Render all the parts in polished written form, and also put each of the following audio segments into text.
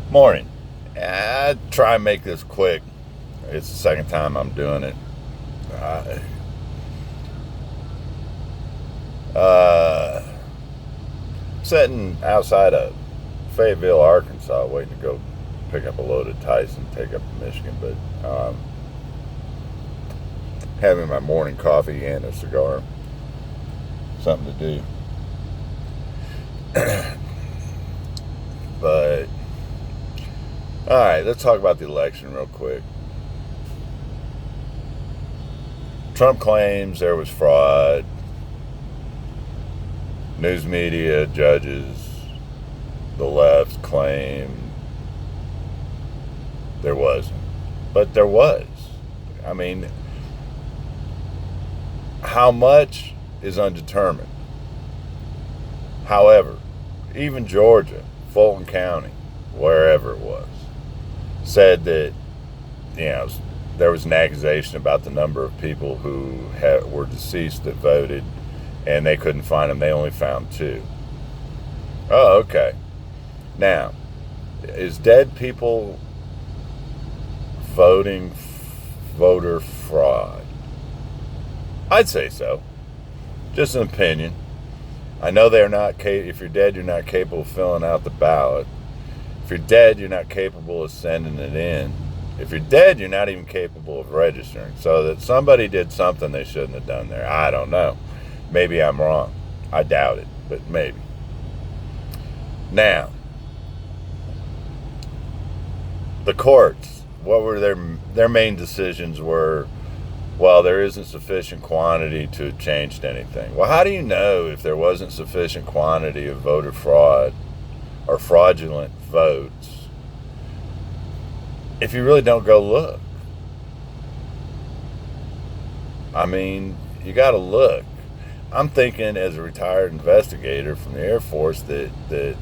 Morning. I try and make this quick. It's the second time I'm doing it. Uh, uh, Sitting outside of Fayetteville, Arkansas, waiting to go pick up a load of Tyson, take up to Michigan. But having my morning coffee and a cigar, something to do. But all right, let's talk about the election real quick. Trump claims there was fraud. News media, judges, the left claim there wasn't. But there was. I mean, how much is undetermined. However, even Georgia, Fulton County, wherever it was, said that, you know, there was an accusation about the number of people who were deceased that voted, and they couldn't find them. They only found two. Oh, okay. Now, is dead people voting voter fraud? I'd say so. Just an opinion. I know they're not. If you're dead, you're not capable of filling out the ballot. If you're dead, you're not capable of sending it in. If you're dead, you're not even capable of registering. So that somebody did something they shouldn't have done there. I don't know. Maybe I'm wrong. I doubt it, but maybe. Now, the courts, what were their main decisions were, well, there isn't sufficient quantity to have changed anything. Well, how do you know if there wasn't sufficient quantity of voter fraud or fraudulent votes if you really don't go look? I mean, you got to look. I'm thinking as a retired investigator from the Air Force that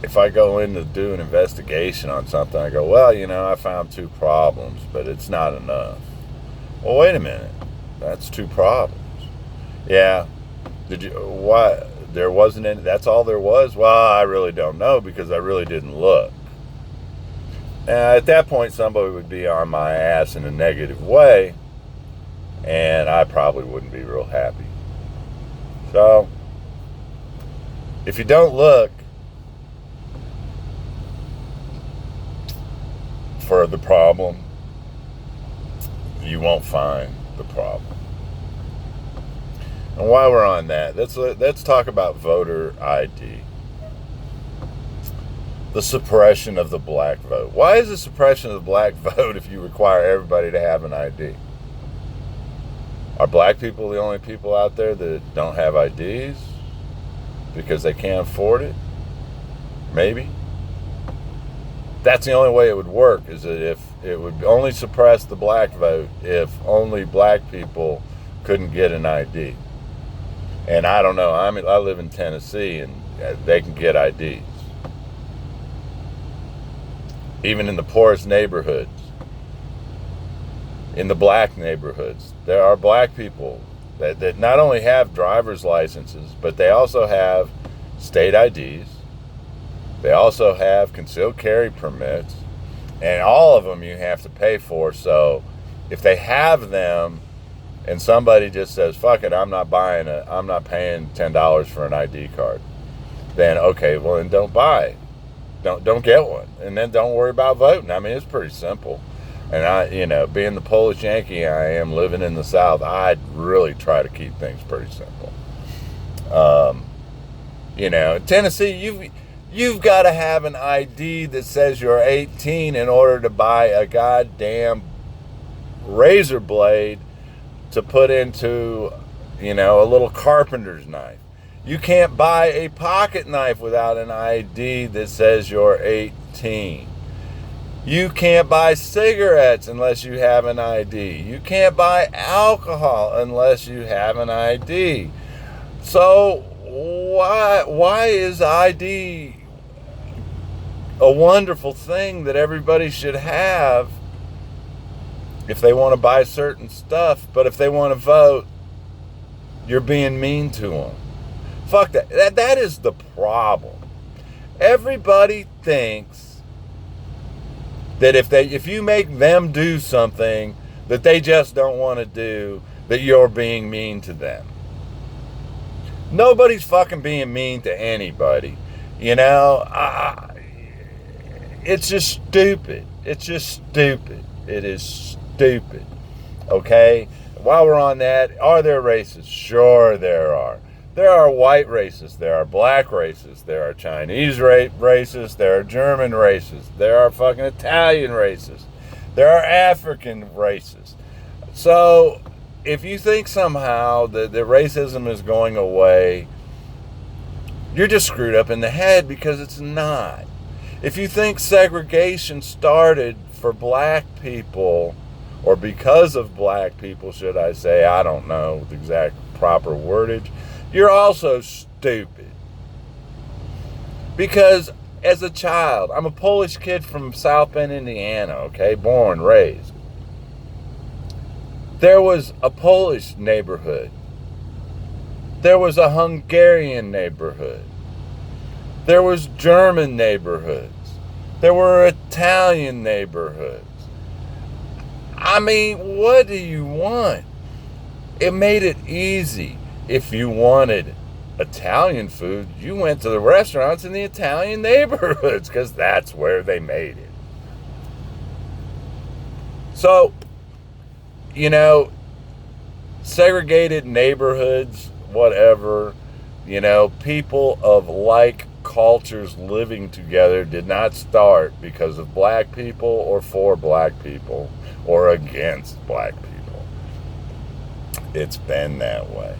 if I go in to do an investigation on something, I go, well, I found two problems, but it's not enough. Well, wait a minute. That's two problems. Yeah. Why? There wasn't any, that's all there was? Well, I really don't know because I really didn't look. And at that point, somebody would be on my ass in a negative way, and I probably wouldn't be real happy. So, if you don't look for the problem, you won't find the problem. And while we're on that, let's talk about voter ID. The suppression of the black vote. Why is the suppression of the black vote if you require everybody to have an ID? Are black people the only people out there that don't have IDs because they can't afford it? Maybe. That's the only way it would work, is that if it would only suppress the black vote if only black people couldn't get an ID. And I don't know, I live in Tennessee and they can get IDs. Even in the poorest neighborhoods, in the black neighborhoods, there are black people that not only have driver's licenses, but they also have state IDs. They also have concealed carry permits, and all of them you have to pay for. So if they have them and somebody just says, fuck it, I'm not paying $10 for an ID card, then okay, well then don't buy it. Don't get one, and then don't worry about voting. I mean, it's pretty simple. And I, being the Polish Yankee I am, living in the South, I'd really try to keep things pretty simple. Tennessee, you've got to have an ID that says you're 18 in order to buy a goddamn razor blade to put into, a little carpenter's knife. You can't buy a pocket knife without an ID that says you're 18. You can't buy cigarettes unless you have an ID. You can't buy alcohol unless you have an ID. So why is ID a wonderful thing that everybody should have if they want to buy certain stuff, but if they want to vote, you're being mean to them? Fuck that. That is the problem. Everybody thinks that if you make them do something that they just don't want to do, that you're being mean to them. Nobody's fucking being mean to anybody. You know, it's just stupid. It's just stupid. It is stupid. Okay? While we're on that, are there races? Sure there are. There are white races. There are black races. There are Chinese races. There are German races. There are fucking Italian races. There are African races. So, if you think somehow that racism is going away, you're just screwed up in the head, because it's not. If you think segregation started for black people, or because of black people, should I say, I don't know the exact proper wordage, you're also stupid. Because as a child, I'm a Polish kid from South Bend, Indiana, okay, born, raised. There was a Polish neighborhood. There was a Hungarian neighborhood. There was German neighborhoods. There were Italian neighborhoods. I mean, what do you want? It made it easy. If you wanted Italian food, you went to the restaurants in the Italian neighborhoods, because that's where they made it. So, you know, segregated neighborhoods, whatever, you know, people of like cultures living together did not start because of black people or for black people or against black people. It's been that way.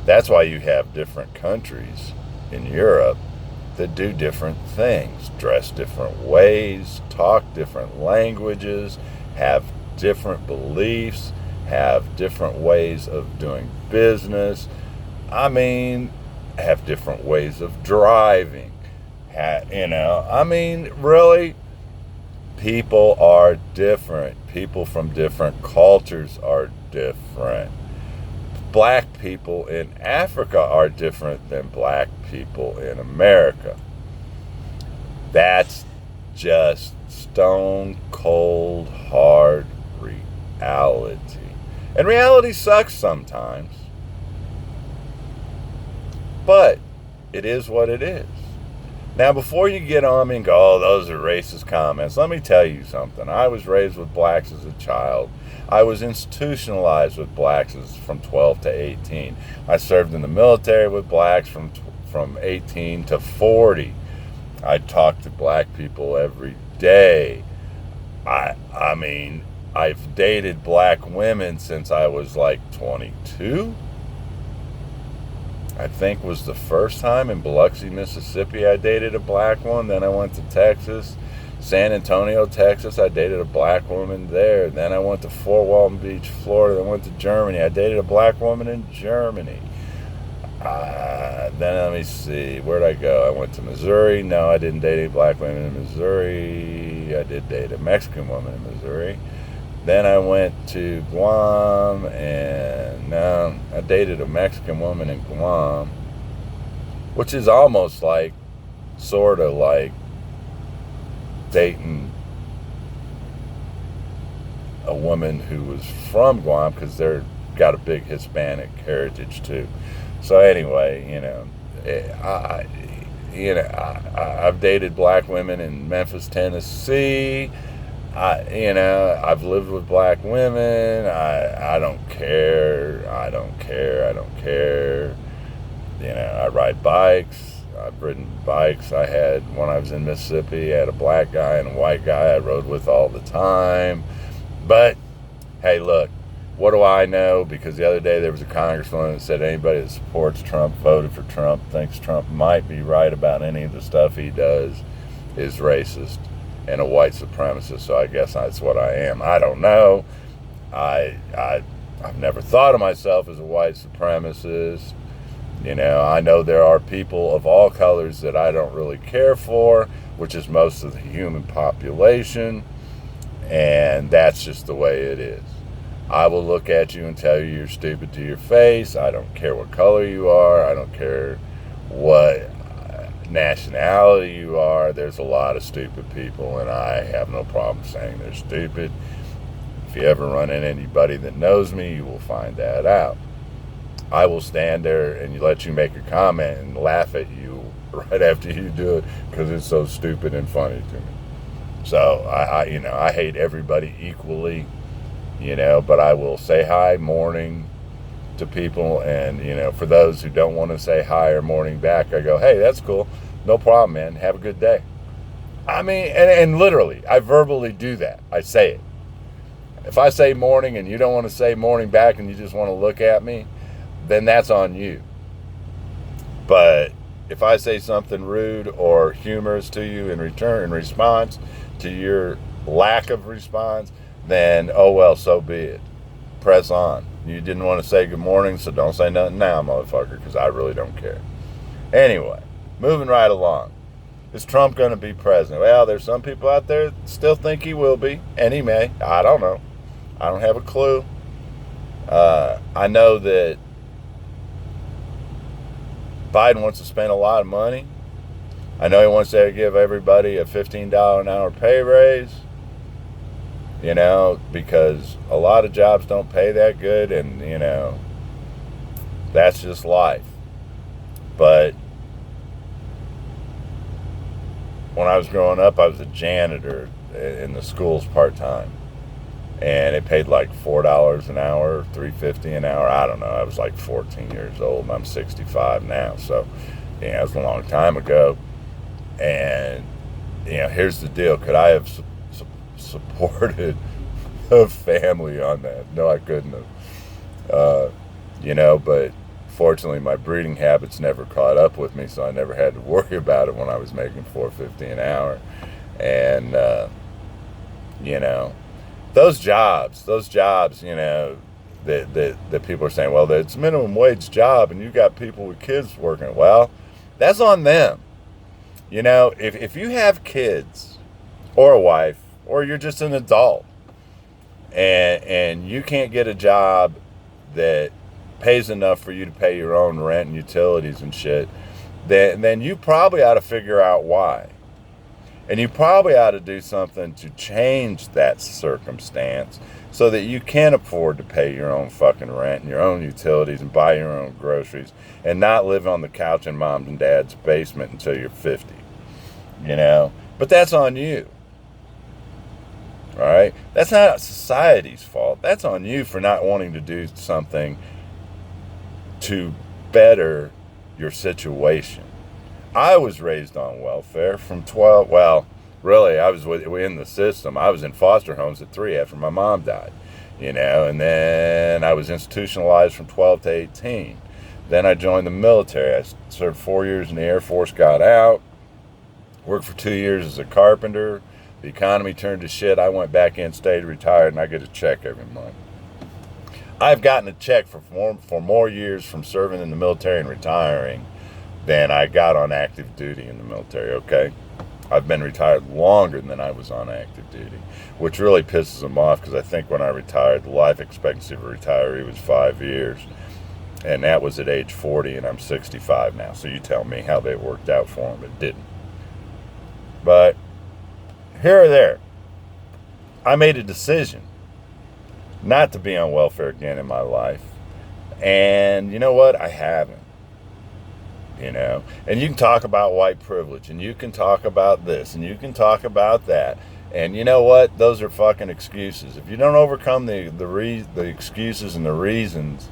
That's why you have different countries in Europe that do different things, dress different ways, talk different languages, have different beliefs, have different ways of doing business. I mean, have different ways of driving. You know, I mean, really, people are different. People from different cultures are different. Black people in Africa are different than black people in America. That's just stone cold hard reality. And reality sucks sometimes. But it is what it is. Now, before you get on me and go, oh, those are racist comments, let me tell you something. I was raised with blacks as a child. I was institutionalized with blacks from 12 to 18. I served in the military with blacks from 18 to 40. I talked to black people every day. I mean, I've dated black women since I was like 22. I think was the first time in Biloxi, Mississippi, I dated a black one. Then I went to Texas, San Antonio, Texas. I dated a black woman there. Then I went to Fort Walton Beach, Florida. Then I went to Germany. I dated a black woman in Germany. Then let me see, where'd I go? I went to Missouri. No, I didn't date any black women in Missouri. I did date a Mexican woman in Missouri. Then I went to Guam, and no, I dated a Mexican woman in Guam, which is almost like, sort of like dating a woman who was from Guam, because they're got a big Hispanic heritage too. So anyway, I've dated black women in Memphis, Tennessee. I've lived with black women. I don't care. I don't care. I ride bikes. I've ridden bikes. When I was in Mississippi, I had a black guy and a white guy I rode with all the time. But, hey, look, what do I know? Because the other day there was a congresswoman that said anybody that supports Trump, voted for Trump, thinks Trump might be right about any of the stuff he does, is racist and a white supremacist. So I guess that's what I am. I don't know. I've never thought of myself as a white supremacist. I know there are people of all colors that I don't really care for, which is most of the human population, and that's just the way it is. I will look at you and tell you you're stupid to your face. I don't care what color you are. I don't care what nationality you are. There's a lot of stupid people, and I have no problem saying they're stupid. If you ever run into anybody that knows me, you will find that out. I will stand there and let you make a comment and laugh at you right after you do it because it's so stupid and funny to me. So I hate everybody equally, but I will say hi, morning to people, and for those who don't want to say hi or morning back, I go, hey, that's cool, no problem, man, have a good day. I mean, and literally, I verbally do that. I say it. If I say morning and you don't want to say morning back and you just want to look at me, then that's on you. But if I say something rude or humorous to you in response to your lack of response, then oh well, so be it. Press on. You didn't want to say good morning, so don't say nothing now, motherfucker, because I really don't care. Anyway, moving right along. Is Trump going to be president? Well, there's some people out there that still think he will be, and he may. I don't know. I don't have a clue. I know that Biden wants to spend a lot of money. I know he wants to give everybody a $15 an hour pay raise, because a lot of jobs don't pay that good, and, that's just life. But when I was growing up, I was a janitor in the schools part-time, and it paid like $4 an hour, $3.50 an hour. I don't know. I was like 14 years old, and I'm 65 now, so it was a long time ago. And here's the deal: could I have supported a family on that? No, I couldn't have. But fortunately, my breeding habits never caught up with me, so I never had to worry about it when I was making $4.50 an hour. And those jobs, that people are saying, well, it's a minimum wage job, and you got people with kids working. Well, that's on them. If you have kids or a wife, or you're just an adult, and you can't get a job that pays enough for you to pay your own rent and utilities and shit, then you probably ought to figure out why. And you probably ought to do something to change that circumstance so that you can afford to pay your own fucking rent and your own utilities and buy your own groceries and not live on the couch in mom and dad's basement until you're 50. But that's on you. All right? That's not society's fault. That's on you for not wanting to do something to better your situation. I was raised on welfare from 12. Well, really, I was in the system. I was in foster homes at 3 after my mom died, and then I was institutionalized from 12 to 18. Then I joined the military. I served 4 years in the Air Force, got out, worked for 2 years as a carpenter. The economy turned to shit. I went back in, stayed retired, and I get a check every month. I've gotten a check for more years from serving in the military and retiring than I got on active duty in the military, okay? I've been retired longer than I was on active duty, which really pisses them off because I think when I retired, the life expectancy of a retiree was 5 years, and that was at age 40, and I'm 65 now, so you tell me how they worked out for them. It didn't. But here or there, I made a decision not to be on welfare again in my life, and you know what? I haven't. And you can talk about white privilege, and you can talk about this, and you can talk about that, and you know what? Those are fucking excuses. If you don't overcome the excuses and the reasons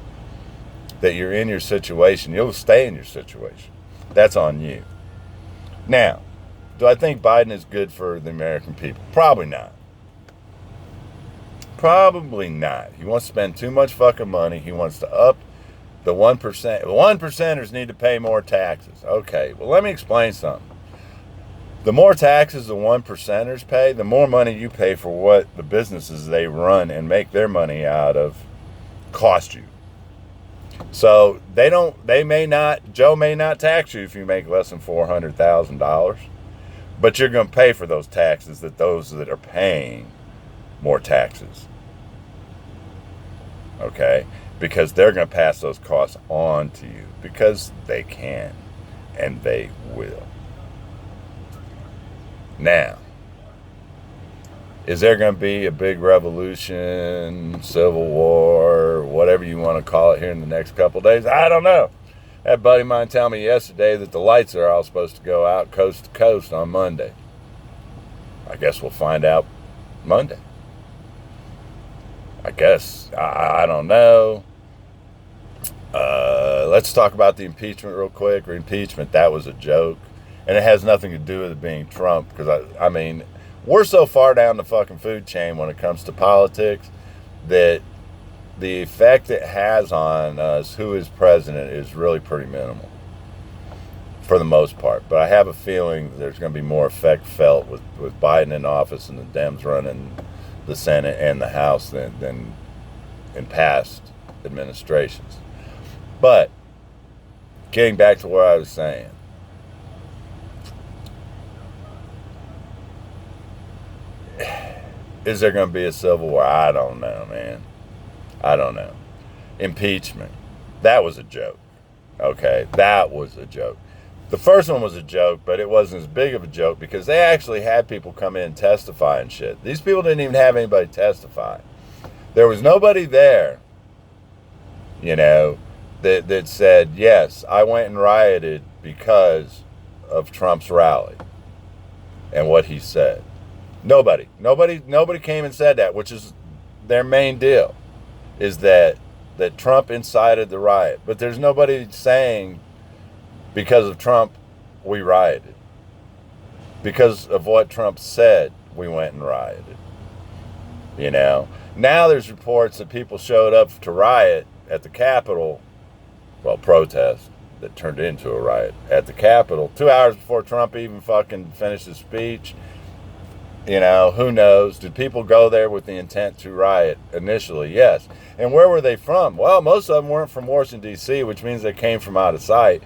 that you're in your situation, you'll stay in your situation. That's on you. Now, do I think Biden is good for the American people? Probably not. Probably not. He wants to spend too much fucking money. He wants to up the 1%. The 1%ers need to pay more taxes. Okay, well, let me explain something. The more taxes the 1%ers pay, the more money you pay for what the businesses they run and make their money out of cost you. So Joe may not tax you if you make less than $400,000, but you're going to pay for those taxes those that are paying more taxes. Okay? Because they're going to pass those costs on to you because they can and they will. Now, is there going to be a big revolution, civil war, whatever you want to call it here in the next couple of days? I don't know. I had a buddy of mine tell me yesterday that the lights are all supposed to go out coast to coast on Monday. I guess we'll find out Monday. I guess. I don't know. Let's talk about the impeachment real quick. Impeachment, that was a joke. And it has nothing to do with it being Trump. Because, I mean, we're so far down the fucking food chain when it comes to politics that the effect it has on us, who is president, is really pretty minimal. For the most part. But I have a feeling there's going to be more effect felt with Biden in office and the Dems running the Senate and the House than in past administrations. But getting back to what I was saying, is there going to be a civil war? I don't know, man. I don't know. Impeachment. That was a joke. Okay, that was a joke. The first one was a joke, but it wasn't as big of a joke because they actually had people come in and testify and shit. These people didn't even have anybody testify. There was nobody there, you know, that said, yes, I went and rioted because of Trump's rally and what he said. Nobody came and said that, which is their main deal, is that Trump incited the riot. But there's nobody saying, because of Trump, we rioted. Because of what Trump said, we went and rioted. You know? Now there's reports that people showed up to riot at the Capitol, well, protest that turned into a riot at the Capitol 2 hours before Trump even fucking finished his speech. You know, who knows? Did people go there with the intent to riot initially? Yes. And where were they from? Well, most of them weren't from Washington, D.C., which means they came from out of state,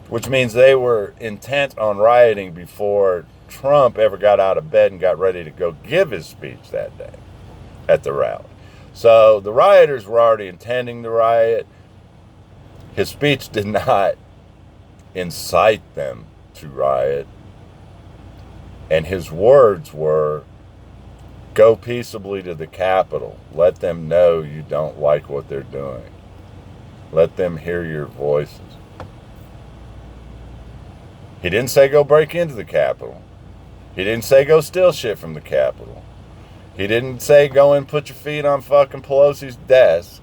which means they were intent on rioting before Trump ever got out of bed and got ready to go give his speech that day at the rally. So the rioters were already intending the riot. His speech did not incite them to riot. And his words were, go peaceably to the Capitol. Let them know you don't like what they're doing. Let them hear your voices. He didn't say go break into the Capitol. He didn't say go steal shit from the Capitol. He didn't say go and put your feet on fucking Pelosi's desk.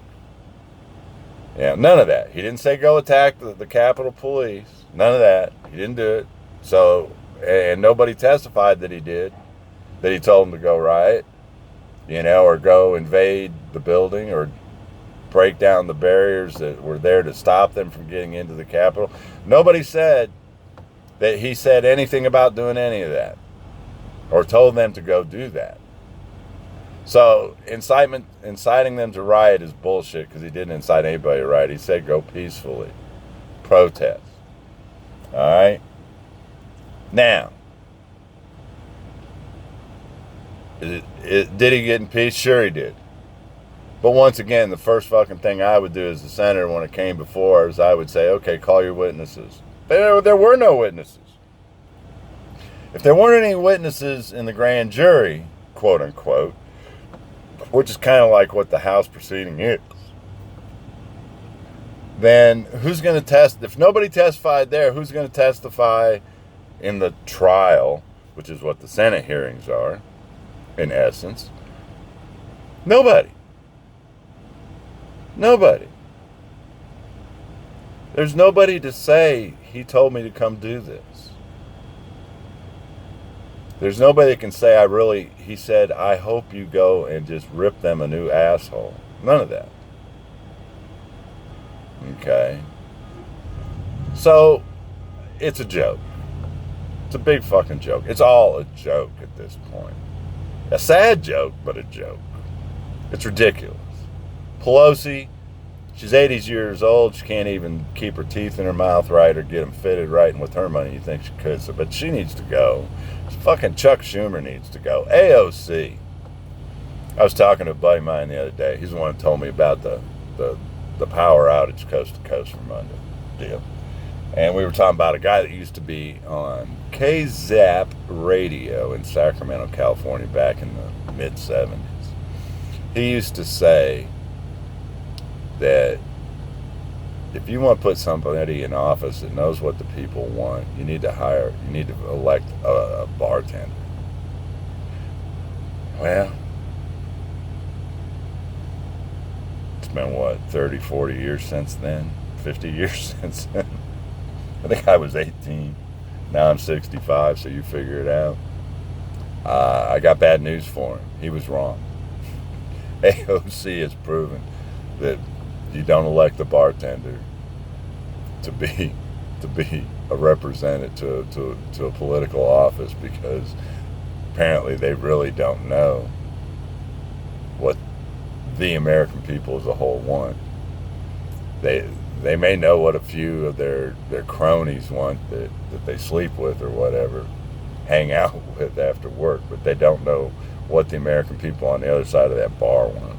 Yeah, none of that. He didn't say go attack the Capitol Police. None of that. He didn't do it. So, and nobody testified that he did. That he told them to go riot. You know, or go invade the building or break down the barriers that were there to stop them from getting into the Capitol. Nobody said that he said anything about doing any of that or told them to go do that. So inciting them to riot is bullshit because he didn't incite anybody to riot. He said go peacefully. Protest. All right? Now, did he get impeached? Sure he did. But once again, the first fucking thing I would do as a senator when it came before is I would say, okay, call your witnesses. But there were no witnesses. If there weren't any witnesses in the grand jury, quote unquote, which is kind of like what the House proceeding is, then who's going to test? If nobody testified there, who's going to testify in the trial, which is what the Senate hearings are, in essence? Nobody. Nobody. There's nobody to say, he told me to come do this. There's nobody that can say, he said, I hope you go and just rip them a new asshole. None of that. Okay. So, it's a joke. It's a big fucking joke. It's all a joke at this point. A sad joke, but a joke. It's ridiculous. Pelosi, she's 80 years old. She can't even keep her teeth in her mouth right or get them fitted right. And with her money, you think she could. So, but she needs to go. Fucking Chuck Schumer needs to go. AOC. I was talking to a buddy of mine the other day. He's the one who told me about the power outage coast to coast from Monday deal. And we were talking about a guy that used to be on KZAP radio in Sacramento, California back in the mid-70s. He used to say that if you want to put somebody in office that knows what the people want, you need to elect a bartender. Well, it's been, 30, 40 years since then? 50 years since then? I think I was 18. Now I'm 65, so you figure it out. I got bad news for him. He was wrong. AOC has proven that you don't elect a bartender to be a representative to a political office, because apparently they really don't know what the American people as a whole want. They may know what a few of their cronies want that they sleep with or whatever, hang out with after work, but they don't know what the American people on the other side of that bar want.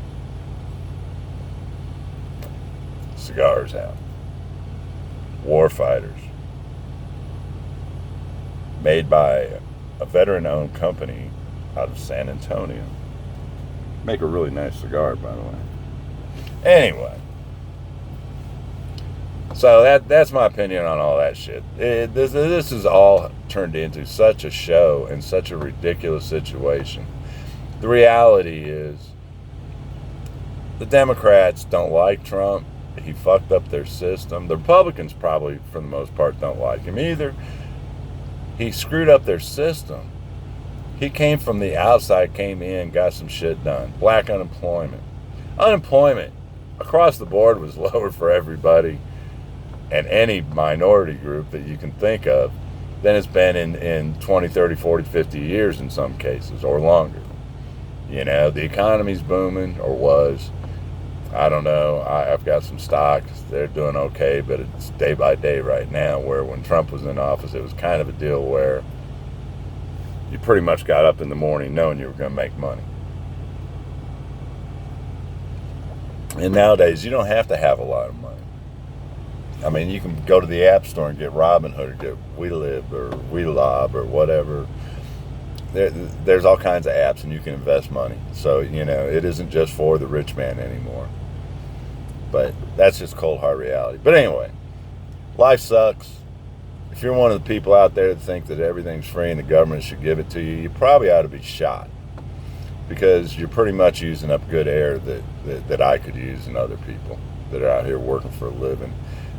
Cigars out. War fighters. Made by a veteran-owned company out of San Antonio. Make a really nice cigar, by the way. Anyway. So that's my opinion on all that shit. This is all turned into such a show and such a ridiculous situation. The reality is the Democrats don't like Trump. He fucked up their system. The Republicans probably, for the most part, don't like him either. He screwed up their system. He came from the outside, came in, got some shit done. Black unemployment. Unemployment across the board was lower for everybody and any minority group that you can think of than it's been in 20, 30, 40, 50 years in some cases, or longer. You know, the economy's booming, or was. I don't know. I've got some stocks. They're doing okay, but it's day by day right now, where when Trump was in office, it was kind of a deal where you pretty much got up in the morning knowing you were going to make money. And nowadays, you don't have to have a lot of money. I mean, you can go to the App Store and get Robinhood or get WeLib or WeLob or whatever. There's all kinds of apps, and you can invest money. So, you know, it isn't just for the rich man anymore. But that's just cold hard reality. But anyway, life sucks. If you're one of the people out there that think that everything's free and the government should give it to you, you probably ought to be shot, because you're pretty much using up good air that I could use and other people that are out here working for a living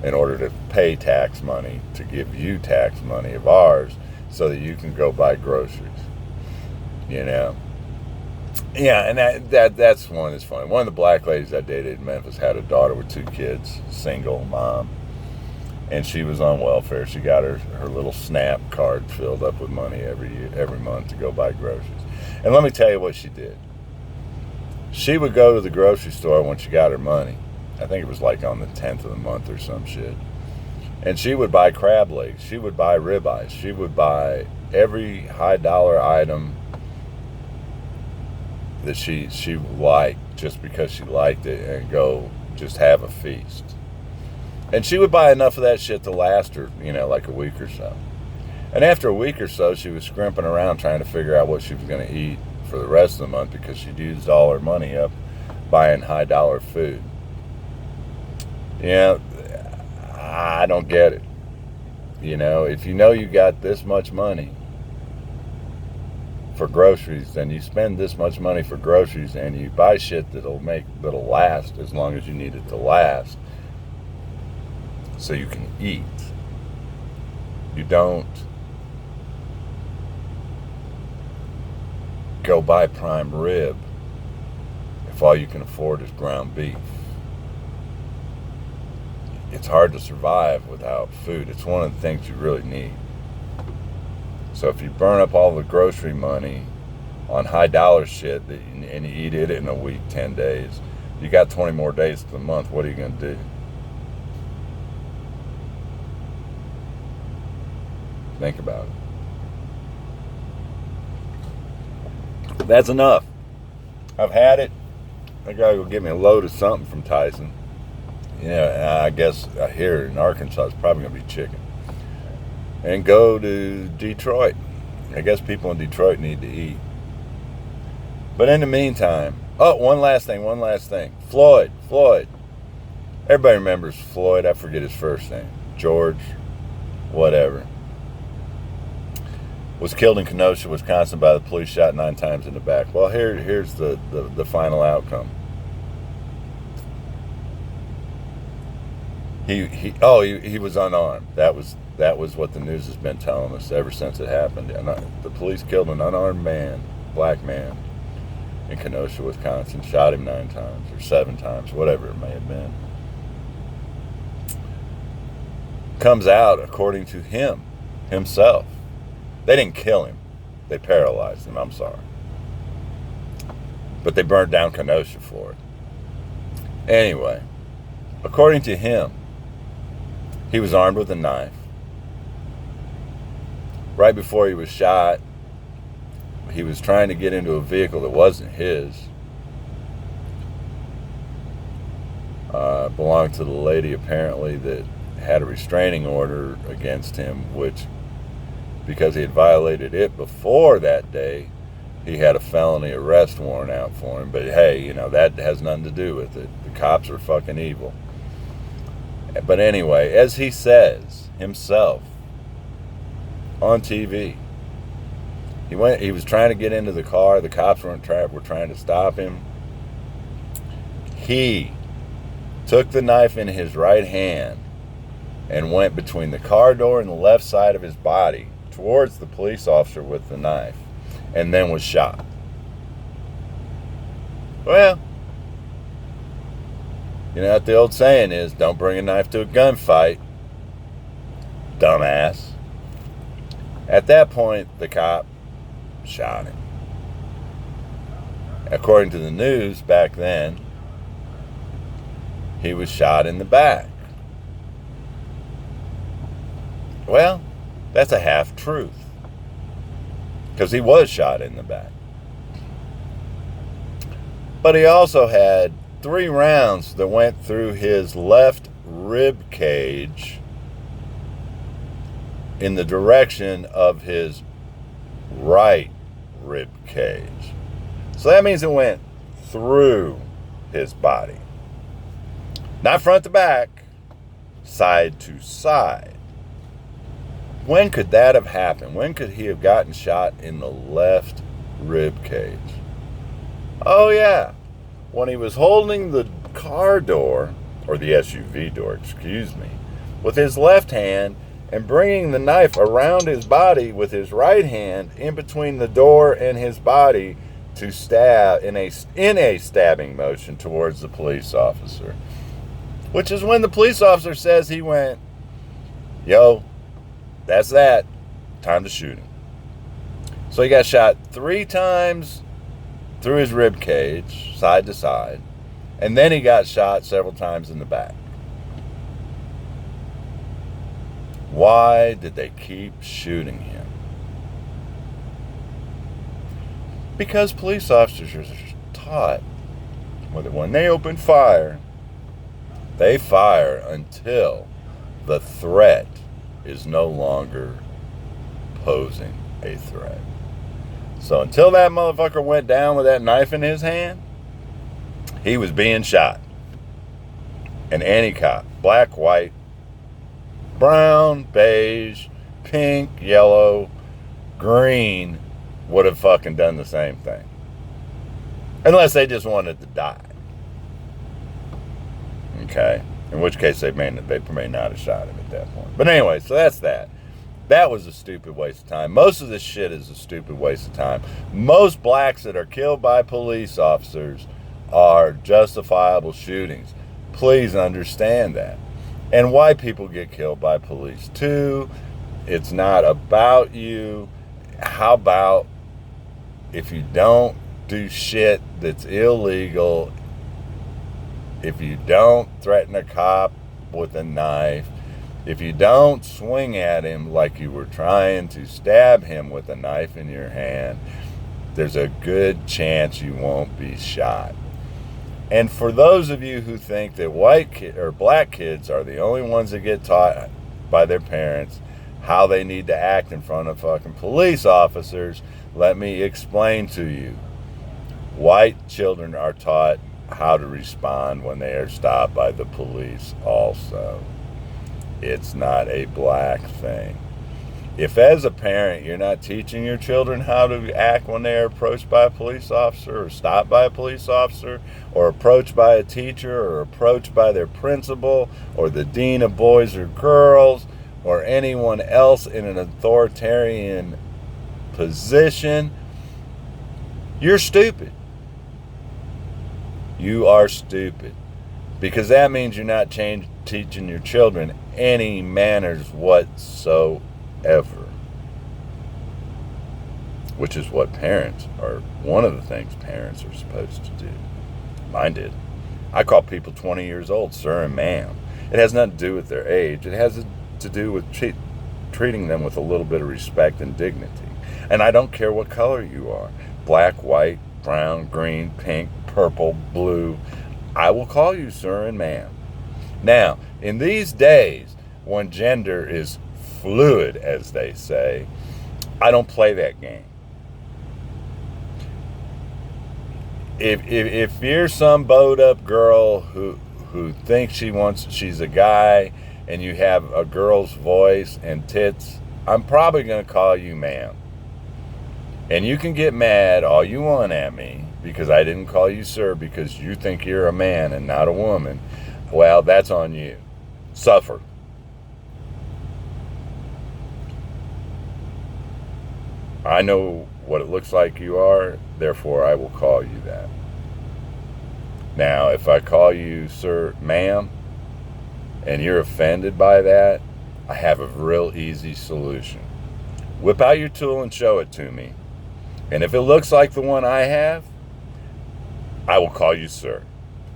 in order to pay tax money to give you tax money of ours so that you can go buy groceries. You know? Yeah, and that's one that's funny. One of the black ladies I dated in Memphis had a daughter with 2 kids, single mom, and she was on welfare. She got her little SNAP card filled up with money every month to go buy groceries. And let me tell you what she did. She would go to the grocery store when she got her money. I think it was like on the 10th of the month or some shit. And she would buy crab legs. She would buy ribeyes. She would buy every high dollar item that she liked, just because she liked it, and go just have a feast. And she would buy enough of that shit to last her, you know, like a week or so. And after a week or so, she was scrimping around trying to figure out what she was going to eat for the rest of the month, because she'd used all her money up buying high dollar food. You know, I don't get it. You know, if you know you got this much money for groceries, then you spend this much money for groceries, and you buy shit that'll last as long as you need it to last, so you can eat. You don't go buy prime rib if all you can afford is ground beef. It's hard to survive without food. It's one of the things you really need. So if you burn up all the grocery money on high dollar shit and you eat it in a week, 10 days, you got 20 more days to the month. What are you going to do? Think about it. That's enough. I've had it. I got to go get me a load of something from Tyson. Yeah, I guess here in Arkansas it's probably going to be chicken. and go to Detroit. I guess people in Detroit need to eat. But in the meantime, oh, one last thing. Floyd. Everybody remembers Floyd. I forget his first name. George, whatever. Was killed in Kenosha, Wisconsin by the police, shot 9 times in the back. Well, here's the final outcome. He was unarmed. That was what the news has been telling us ever since it happened. And the police killed an unarmed man, black man, in Kenosha, Wisconsin. Shot him 9 times or 7 times, whatever it may have been. Comes out, according to himself. They didn't kill him. They paralyzed him. I'm sorry. But they burned down Kenosha for it. Anyway, according to him, he was armed with a knife. Right before he was shot, he was trying to get into a vehicle that wasn't his. Belonged to the lady, apparently, that had a restraining order against him, which, because he had violated it before that day, he had a felony arrest warrant out for him. But hey, that has nothing to do with it. The cops are fucking evil. But anyway, as he says himself on TV, he was trying to get into the car. The cops were trying to stop him. He took the knife in his right hand and went between the car door and the left side of his body towards the police officer with the knife, and then was shot. Well, you know what the old saying is, don't bring a knife to a gunfight, dumbass. At that point, the cop shot him. According to the news back then, he was shot in the back. Well, that's a half truth, because he was shot in the back. But he also had 3 rounds that went through his left rib cage in the direction of his right rib cage. So that means it went through his body. Not front to back, side to side. When could that have happened? When could he have gotten shot in the left rib cage? Oh yeah, when he was holding the car door, or the SUV door, excuse me, with his left hand and bringing the knife around his body with his right hand in between the door and his body to stab in a stabbing motion towards the police officer. Which is when the police officer says he went, yo, that's that. Time to shoot him. So he got shot 3 times through his rib cage, side to side, and then he got shot several times in the back. Why did they keep shooting him? Because police officers are taught that when they open fire, they fire until the threat is no longer posing a threat. So until that motherfucker went down with that knife in his hand, he was being shot. And any cop, black, white, brown, beige, pink, yellow, green, would have fucking done the same thing. Unless they just wanted to die. Okay? In which case they may not have shot him at that point. But anyway, so that's that. That was a stupid waste of time. Most of this shit is a stupid waste of time. Most blacks that are killed by police officers are justifiable shootings. Please understand that. And white people get killed by police too. It's not about you. How about if you don't do shit that's illegal, if you don't threaten a cop with a knife, if you don't swing at him like you were trying to stab him with a knife in your hand, there's a good chance you won't be shot. And for those of you who think that black kids are the only ones that get taught by their parents how they need to act in front of fucking police officers, let me explain to you. White children are taught how to respond when they are stopped by the police also. It's not a black thing. If as a parent you're not teaching your children how to act when they are approached by a police officer or stopped by a police officer or approached by a teacher or approached by their principal or the dean of boys or girls or anyone else in an authoritarian position, you're stupid. You are stupid. Because that means you're not teaching your children any manners whatsoever. Which is what parents are, one of the things parents are supposed to do. Mine did. I call people 20 years old sir and ma'am. It has nothing to do with their age. It has to do with treating them with a little bit of respect and dignity. And I don't care what color you are. Black, white, brown, green, pink, purple, blue. I will call you sir and ma'am. Now, in these days, when gender is fluid, as they say, I don't play that game. If you're some bowed up girl who thinks she's a guy and you have a girl's voice and tits, I'm probably going to call you ma'am. And you can get mad all you want at me because I didn't call you sir because you think you're a man and not a woman. Well, that's on you. Suffer. I know what it looks like you are, therefore I will call you that. Now, if I call you sir, ma'am, and you're offended by that, I have a real easy solution. Whip out your tool and show it to me. And if it looks like the one I have, I will call you sir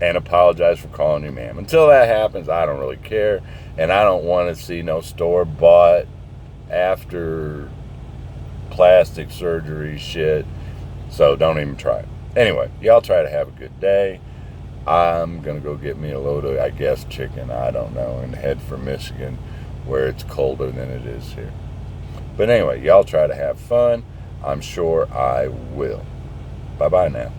and apologize for calling you ma'am. Until that happens, I don't really care, and I don't want to see no store-bought after plastic surgery shit, so don't even try it. Anyway, y'all try to have a good day. I'm gonna go get me a load of, I guess, chicken, I don't know, and head for Michigan where it's colder than it is here. But anyway, y'all try to have fun. I'm sure I will. Bye-bye now.